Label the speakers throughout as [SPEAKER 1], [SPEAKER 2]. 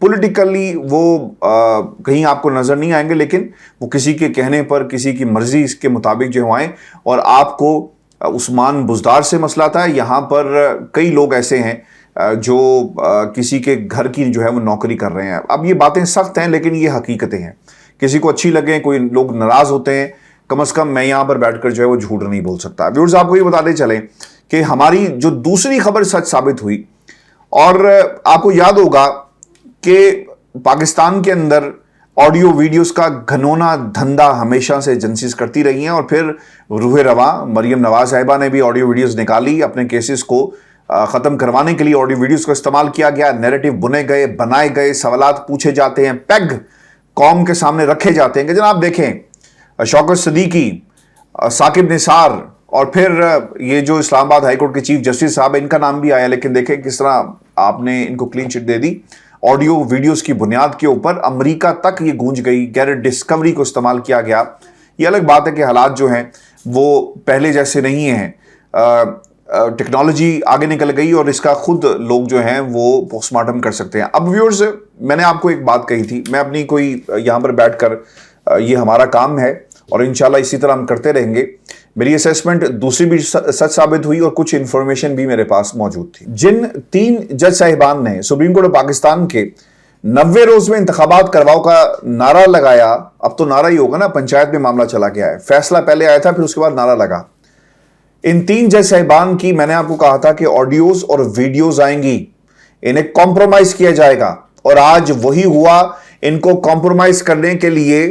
[SPEAKER 1] Politically وہ کہیں آپ کو نظر نہیں آئیں گے، لیکن وہ کسی کے کہنے پر، کسی کی مرضی اس کے مطابق جو آئیں. اور آپ کو عثمان بزدار سے مسئلہ تھا، یہاں پر کئی لوگ ایسے ہیں جو کسی کے گھر کی جو ہے وہ نوکری کر رہے ہیں. اب یہ باتیں سخت ہیں لیکن یہ حقیقتیں ہیں. کسی کو اچھی لگیں، کوئی لوگ ناراض ہوتے ہیں، کم از کم میں یہاں پر بیٹھ کر جو ہے وہ جھوٹ نہیں بول سکتا. ویورز، آپ کو یہ بتاتے چلیں کہ ہماری جو دوسری خبر سچ ثابت ہوئی، اور آپ کو یاد ہوگا کہ پاکستان کے اندر آڈیو ویڈیوز کا گھنونا دھندا ہمیشہ سے ایجنسیز کرتی رہی ہیں، اور پھر روح رواں مریم نواز صاحبہ نے بھی آڈیو ویڈیوز نکالی. اپنے کیسز کو ختم کروانے کے لیے آڈیو ویڈیوز کو استعمال کیا گیا، نیریٹو بنے گئے، بنائے گئے، سوالات پوچھے جاتے ہیں، پیگ قوم کے سامنے رکھے جاتے ہیں کہ جناب دیکھیں شوکت صدیقی، ثاقب نثار، اور پھر یہ جو اسلام آباد ہائی کورٹ کے چیف جسٹس صاحب، ان کا نام بھی آیا، لیکن دیکھیں کس طرح آپ نے ان کو کلین چٹ دے دی. آڈیو ویڈیوز کی بنیاد کے اوپر امریکہ تک یہ گونج گئی، گیرٹ ڈسکوری کو استعمال کیا گیا. یہ الگ بات ہے کہ حالات جو ہیں وہ پہلے جیسے نہیں ہیں، ٹیکنالوجی آگے نکل گئی اور اس کا خود لوگ جو ہیں وہ پوسٹ مارٹم کر سکتے ہیں. اب ویورز، میں نے آپ کو ایک بات کہی تھی، میں اپنی کوئی یہاں پر بیٹھ کر یہ ہمارا کام ہے اور انشاءاللہ اسی طرح ہم کرتے رہیں گے. میری اسیسمنٹ دوسری بھی سچ ثابت ہوئی اور کچھ انفارمیشن بھی میرے پاس موجود تھی. جن 3 جج صاحبان نے سپریم کورٹ آف پاکستان کے 90 روز میں انتخابات کرواؤ کا نعرہ لگایا، اب تو نعرہ ہی ہوگا نا، پنچایت میں معاملہ چلا گیا ہے، فیصلہ پہلے آیا تھا پھر اس کے بعد نعرہ لگا. ان 3 جج صاحبان کی میں نے آپ کو کہا تھا کہ آڈیوز اور ویڈیوز آئیں گی، انہیں کمپرومائز کیا جائے گا، اور آج وہی ہوا. ان کو کمپرومائز کرنے کے لیے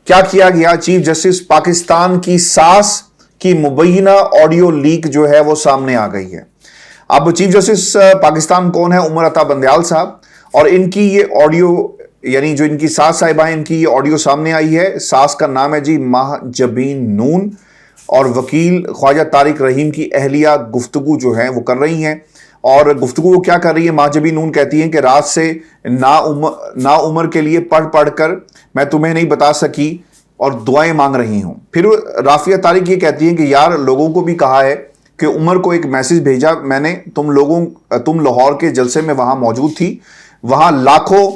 [SPEAKER 1] کیا کیا گیا؟ چیف جسٹس پاکستان کی ساس کی مبینہ آڈیو لیک جو ہے وہ سامنے آ گئی ہے. اب چیف جسٹس پاکستان کون ہے؟ عمر عطا بندیال صاحب، اور ان کی یہ آڈیو، یعنی جو ان کی ساس صاحبہ ہیں، ان کی یہ آڈیو سامنے آئی ہے. ساس کا نام ہے جی ماہ جبین نون، اور وکیل خواجہ طارق رحیم کی اہلیہ گفتگو جو ہے وہ کر رہی ہیں. اور گفتگو وہ کیا کر رہی ہے؟ ماہ جبین نون کہتی ہیں کہ رات سے نا عمر کے لیے پڑھ کر میں تمہیں نہیں بتا سکی اور دعائیں مانگ رہی ہوں. پھر رافیہ طارق یہ کہتی ہیں کہ یار لوگوں کو بھی کہا ہے کہ عمر کو ایک میسج بھیجا میں نے، تم لاہور کے جلسے میں وہاں موجود تھی، وہاں لاکھوں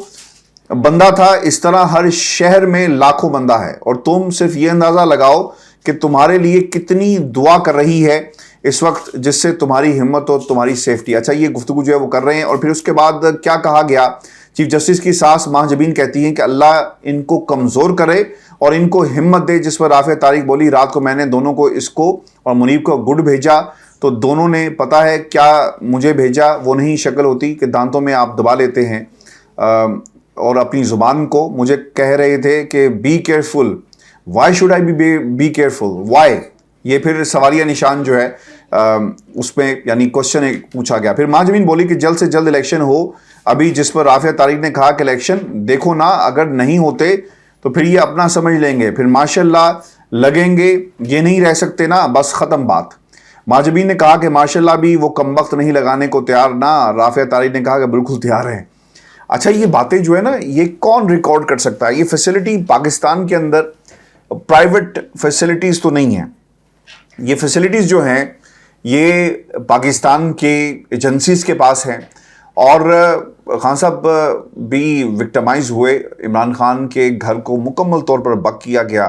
[SPEAKER 1] بندہ تھا، اس طرح ہر شہر میں لاکھوں بندہ ہے، اور تم صرف یہ اندازہ لگاؤ کہ تمہارے لیے کتنی دعا کر رہی ہے اس وقت، جس سے تمہاری ہمت اور تمہاری سیفٹی. اچھا، یہ گفتگو جو ہے وہ کر رہے ہیں. اور پھر اس کے بعد کیا کہا گیا؟ چیف جسٹس کی ساس ماہ جبین کہتی ہیں کہ اللہ ان کو کمزور کرے اور ان کو ہمت دے. جس پر رافیہ طارق بولی رات کو میں نے دونوں کو، اس کو اور منیب کو گڈ بھیجا، تو دونوں نے پتا ہے کیا مجھے بھیجا، وہ نہیں شکل ہوتی کہ دانتوں میں آپ دبا لیتے ہیں اور اپنی زبان کو. مجھے کہہ رہے تھے کہ be careful. Why should I be careful? Why? یہ پھر سوالیہ نشان جو ہے اس میں یعنی کوشچن پوچھا گیا. پھر ماہ جبین بولی کہ جلد سے جلد الیکشن ہو ابھی، جس پر رافیہ طارق نے کہا کہ الیکشن دیکھو نا، اگر نہیں ہوتے تو پھر یہ اپنا سمجھ لیں گے، پھر ماشاءاللہ لگیں گے، یہ نہیں رہ سکتے نا، بس ختم بات. ماہ جبین نے کہا کہ ماشاءاللہ بھی وہ کم وقت نہیں لگانے کو تیار نا. رافیہ طارق نے کہا کہ بالکل تیار ہیں. اچھا، یہ باتیں جو ہے نا، یہ کون ریکارڈ کر سکتا ہے؟ یہ فیسلٹی پاکستان کے اندر پرائیویٹ فیسلٹیز تو نہیں ہیں. یہ فیسلٹیز جو ہیں یہ پاکستان کے ایجنسیز کے پاس ہیں. اور خان صاحب بھی وکٹمائز ہوئے. عمران خان کے گھر کو مکمل طور پر بک کیا گیا،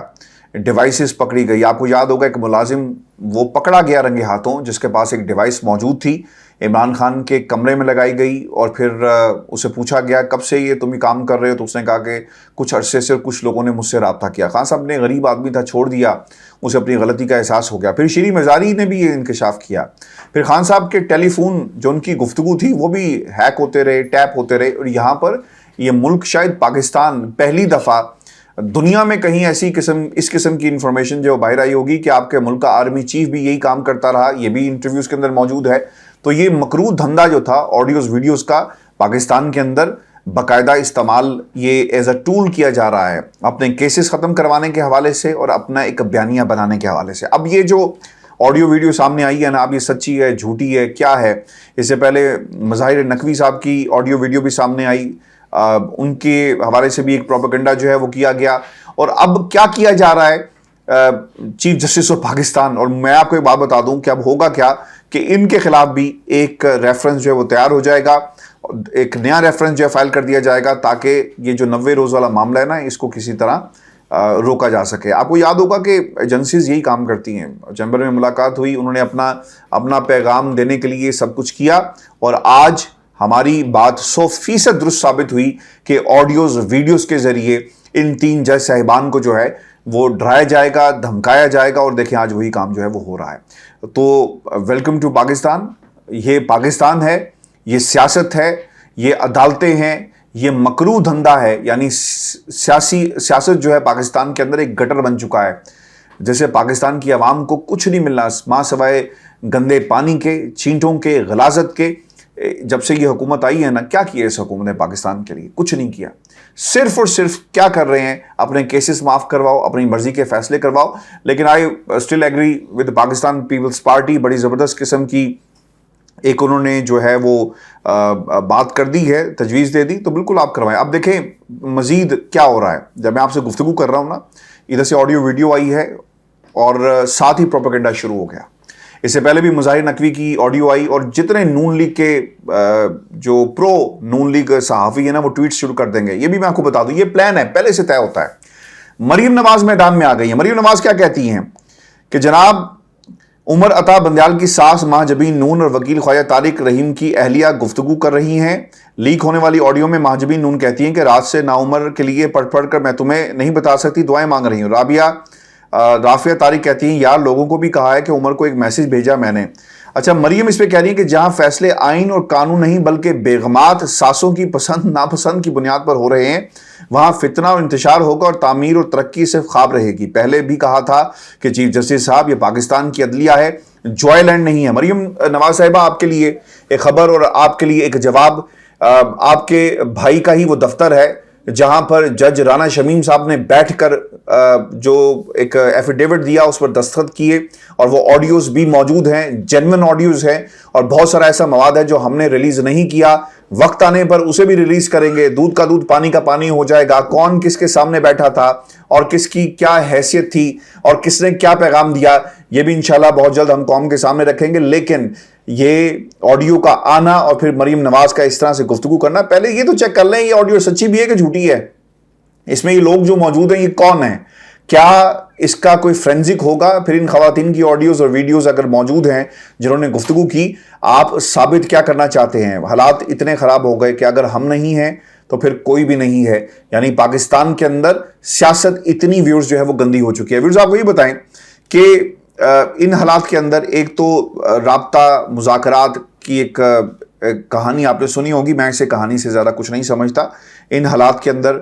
[SPEAKER 1] ڈیوائسز پکڑی گئی. آپ کو یاد ہوگا ایک ملازم وہ پکڑا گیا رنگے ہاتھوں، جس کے پاس ایک ڈیوائس موجود تھی، عمران خان کے کمرے میں لگائی گئی، اور پھر اسے پوچھا گیا کب سے یہ تم کام کر رہے ہو؟ تو اس نے کہا کہ کچھ عرصے سے کچھ لوگوں نے مجھ سے رابطہ کیا. خان صاحب نے، غریب آدمی تھا، چھوڑ دیا، اسے اپنی غلطی کا احساس ہو گیا. پھر شیریں مزاری نے بھی یہ انکشاف کیا. پھر خان صاحب کے ٹیلی فون جو ان کی گفتگو تھی وہ بھی ہیک ہوتے رہے، ٹیپ ہوتے رہے. اور یہاں پر یہ ملک، شاید پاکستان پہلی دفعہ دنیا میں کہیں اس قسم کی انفارمیشن جو باہر آئی ہوگی کہ آپ کے ملک کا آرمی چیف بھی یہی کام کرتا رہا. یہ بھی انٹرویوز کے اندر موجود ہے. تو یہ مکروہ دھندا جو تھا آڈیوز ویڈیوز کا، پاکستان کے اندر باقاعدہ استعمال یہ ایز اے ٹول کیا جا رہا ہے، اپنے کیسز ختم کروانے کے حوالے سے اور اپنا ایک بیانیہ بنانے کے حوالے سے. اب یہ جو آڈیو ویڈیو سامنے آئی ہے نا، اب یہ سچی ہے، جھوٹی ہے، کیا ہے؟ اس سے پہلے مظاہر نقوی صاحب کی آڈیو ویڈیو بھی سامنے آئی، ان کے حوالے سے بھی ایک پروپیگنڈا جو ہے وہ کیا گیا. اور اب کیا کیا جا رہا ہے چیف جسٹس آف پاکستان؟ اور میں آپ کو ایک بات بتا دوں کہ اب ہوگا کیا کہ ان کے خلاف بھی ایک ریفرنس جو ہے وہ تیار ہو جائے گا، ایک نیا ریفرنس جو ہے فائل کر دیا جائے گا تاکہ یہ جو 90 روز والا معاملہ ہے نا اس کو کسی طرح روکا جا سکے. آپ کو یاد ہوگا کہ ایجنسیز یہی کام کرتی ہیں. چیمبر میں ملاقات ہوئی, انہوں نے اپنا پیغام دینے کے لیے سب کچھ کیا, اور آج ہماری بات 100% درست ثابت ہوئی کہ آڈیوز ویڈیوز کے ذریعے ان 3 جج صاحبان کو جو ہے وہ ڈرایا جائے گا, دھمکایا جائے گا, اور دیکھیں آج وہی کام جو ہے وہ ہو رہا ہے. تو ویلکم ٹو پاکستان. یہ پاکستان ہے, یہ سیاست ہے, یہ عدالتیں ہیں, یہ مکروہ دھندا ہے. یعنی سیاست جو ہے پاکستان کے اندر ایک گٹر بن چکا ہے. جیسے پاکستان کی عوام کو کچھ نہیں ملنا ماں سوائے گندے پانی کے, چینٹوں کے, غلاظت کے. جب سے یہ حکومت آئی ہے نا, کیا کیا اس حکومت نے پاکستان کے لیے؟ کچھ نہیں کیا. صرف اور صرف کیا کر رہے ہیں, اپنے کیسز معاف کرواؤ, اپنی مرضی کے فیصلے کرواؤ. لیکن I still agree with Pakistan Peoples Party. بڑی زبردست قسم کی ایک انہوں نے جو ہے وہ بات کر دی ہے, تجویز دے دی, تو بالکل آپ کروائیں. اب دیکھیں مزید کیا ہو رہا ہے. جب میں آپ سے گفتگو کر رہا ہوں نا, ادھر سے آڈیو ویڈیو آئی ہے اور ساتھ ہی پروپیگنڈا شروع ہو گیا. اس سے پہلے بھی مظاہر نقوی کی آڈیو آئی, اور جتنے نون لیگ کے جو پرو نون لیگ صحافی ہیں نا وہ ٹویٹ شروع کر دیں گے. یہ بھی میں آپ کو بتا دوں, یہ پلان ہے, پہلے سے طے ہوتا ہے. مریم نواز میدان میں آ گئی ہیں. مریم نواز کیا کہتی ہیں کہ جناب عمر عطا بندیال کی ساس ماں جبین نون اور وکیل خواجہ طارق رحیم کی اہلیہ گفتگو کر رہی ہیں. لیک ہونے والی آڈیو میں ماں جبین نون کہتی ہیں کہ رات سے نا عمر کے لیے پڑھ کر میں تمہیں نہیں بتا سکتی, دعائیں مانگ رہی ہوں. رافعہ طارق کہتی ہیں یار لوگوں کو بھی کہا ہے کہ عمر کو ایک میسج بھیجا میں نے. اچھا, مریم اس پہ کہہ رہی ہے کہ جہاں فیصلے آئین اور قانون نہیں بلکہ بیگمات ساسوں کی پسند ناپسند کی بنیاد پر ہو رہے ہیں, وہاں فتنہ اور انتشار ہوگا اور تعمیر اور ترقی صرف خواب رہے گی. پہلے بھی کہا تھا کہ چیف جسٹس صاحب یہ پاکستان کی عدلیہ ہے, جوائے لینڈ نہیں ہے. مریم نواز صاحبہ, آپ کے لیے ایک خبر اور آپ کے لیے ایک جواب. آپ کے بھائی کا ہی وہ دفتر ہے جہاں پر جج رانا شمیم صاحب نے بیٹھ کر جو ایک ایفیڈیوٹ دیا اس پر دستخط کیے, اور وہ آڈیوز بھی موجود ہیں, جینوئن آڈیوز ہیں, اور بہت سارا ایسا مواد ہے جو ہم نے ریلیز نہیں کیا. وقت آنے پر اسے بھی ریلیز کریں گے. دودھ کا دودھ پانی کا پانی ہو جائے گا. کون کس کے سامنے بیٹھا تھا اور کس کی کیا حیثیت تھی اور کس نے کیا پیغام دیا, یہ بھی انشاءاللہ بہت جلد ہم قوم کے سامنے رکھیں گے. لیکن یہ آڈیو کا آنا اور پھر مریم نواز کا اس طرح سے گفتگو کرنا, پہلے یہ تو چیک کر لیں یہ آڈیو سچی بھی ہے کہ جھوٹی ہے. اس میں یہ لوگ جو موجود ہیں یہ کون ہیں, کیا اس کا کوئی فرینزک ہوگا. پھر ان خواتین کی آڈیوز اور ویڈیوز اگر موجود ہیں جنہوں نے گفتگو کی, آپ ثابت کیا کرنا چاہتے ہیں؟ حالات اتنے خراب ہو گئے کہ اگر ہم نہیں ہیں تو پھر کوئی بھی نہیں ہے. یعنی پاکستان کے اندر سیاست اتنی ویورز جو ہے وہ گندی ہو چکی ہے. ویورز آپ کو یہ بتائیں کہ ان حالات کے اندر ایک تو رابطہ مذاکرات کی ایک کہانی آپ نے سنی ہوگی, میں اسے کہانی سے زیادہ کچھ نہیں سمجھتا. ان حالات کے اندر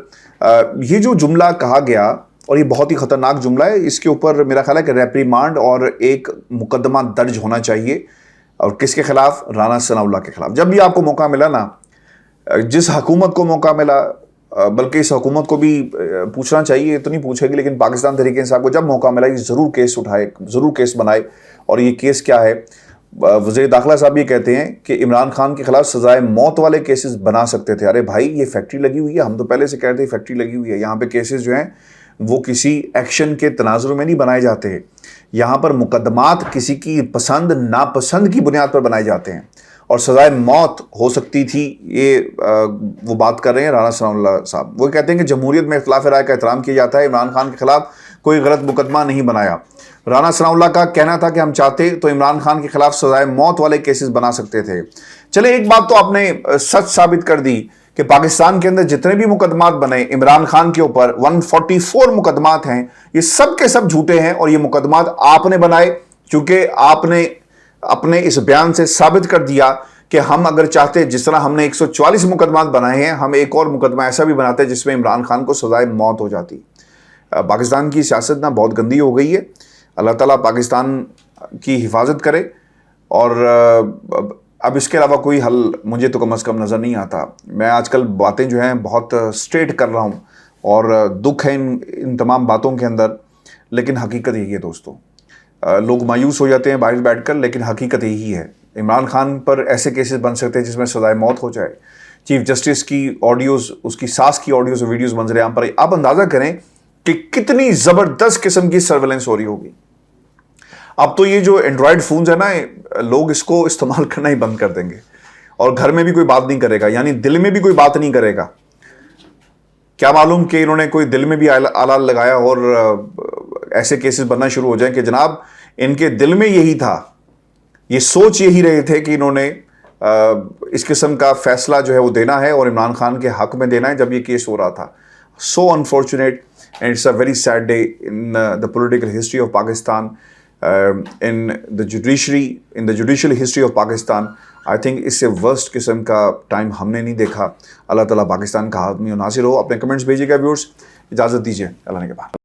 [SPEAKER 1] یہ جو جملہ کہا گیا, اور یہ بہت ہی خطرناک جملہ ہے, اس کے اوپر میرا خیال ہے کہ ریپریمانڈ اور ایک مقدمہ درج ہونا چاہیے. اور کس کے خلاف؟ رانا ثناء اللہ کے خلاف. جب بھی آپ کو موقع ملا نا, جس حکومت کو موقع ملا, بلکہ اس حکومت کو بھی پوچھنا چاہیے, تو نہیں پوچھے گی لیکن پاکستان تحریک انصاف کو جب موقع ملا یہ ضرور کیس اٹھائے, ضرور کیس بنائے. اور یہ کیس کیا ہے؟ وزیر داخلہ صاحب یہ کہتے ہیں کہ عمران خان کے خلاف سزائے موت والے کیسز بنا سکتے تھے. ارے بھائی یہ فیکٹری لگی ہوئی ہے, ہم تو پہلے سے کہتے ہیں فیکٹری لگی ہوئی ہے. یہاں پہ کیسز جو ہیں وہ کسی ایکشن کے تناظر میں نہیں بنائے جاتے ہیں. یہاں پر مقدمات کسی کی پسند ناپسند کی بنیاد پر بنائے جاتے ہیں, اور سزائے موت ہو سکتی تھی. یہ وہ بات کر رہے ہیں رانا ثناء اللہ صاحب. وہ کہتے ہیں کہ جمہوریت میں اختلاف رائے کا احترام کیا جاتا ہے, عمران خان کے خلاف کوئی غلط مقدمہ نہیں بنایا. رانا ثناء اللہ کا کہنا تھا کہ ہم چاہتے تو عمران خان کے خلاف سزائے موت والے کیسز بنا سکتے تھے. چلے ایک بات تو آپ نے سچ ثابت کر دی کہ پاکستان کے اندر جتنے بھی مقدمات بنے عمران خان کے اوپر 144 مقدمات ہیں, یہ سب کے سب جھوٹے ہیں, اور یہ مقدمات آپ نے بنائے, کیونکہ آپ نے اپنے اس بیان سے ثابت کر دیا کہ ہم اگر چاہتے, جس طرح ہم نے 144 مقدمات بنائے ہیں, ہم ایک اور مقدمہ ایسا بھی بناتے جس میں عمران خان کو سزائے موت ہو جاتی. پاکستان کی سیاست نا بہت گندی ہو گئی ہے. اللہ تعالیٰ پاکستان کی حفاظت کرے, اور اب اس کے علاوہ کوئی حل مجھے تو کم از کم نظر نہیں آتا. میں آج کل باتیں جو ہیں بہت اسٹریٹ کر رہا ہوں, اور دکھ ہے ان تمام باتوں کے اندر, لیکن حقیقت یہی ہے دوستو. لوگ مایوس ہو جاتے ہیں باہر بیٹھ کر, لیکن حقیقت یہی ہے. عمران خان پر ایسے کیسز بن سکتے ہیں جس میں سزائے موت ہو جائے. چیف جسٹس کی آڈیوز, اس کی ساس کی آڈیوز اور ویڈیوز منظر عام پر, آپ اندازہ کریں کہ کتنی زبردست قسم کی سرویلنس ہو رہی ہوگی. اب تو یہ جو اینڈرائڈ فونز ہیں نا, لوگ اس کو استعمال کرنا ہی بند کر دیں گے, اور گھر میں بھی کوئی بات نہیں کرے گا, یعنی دل میں بھی کوئی بات نہیں کرے گا. کیا معلوم کہ انہوں نے کوئی دل میں بھی آلہ لگایا اور ایسے کیسز بننا شروع ہو جائیں کہ جناب ان کے دل میں یہی تھا, یہ سوچ یہی رہے تھے کہ انہوں نے اس قسم کا فیصلہ جو ہے وہ دینا ہے اور عمران خان کے حق میں دینا ہے جب یہ کیس ہو رہا تھا. So unfortunate and it's a very sad day in the political history of Pakistan, in the judicial history of Pakistan. I think اس سے ورسٹ قسم کا ٹائم ہم نے نہیں دیکھا. اللہ تعالیٰ پاکستان کا حامی و ناصر ہو. اپنے کمنٹس بھیجیے گا ویورز, اجازت دیجیے, اللہ نے کے بعد.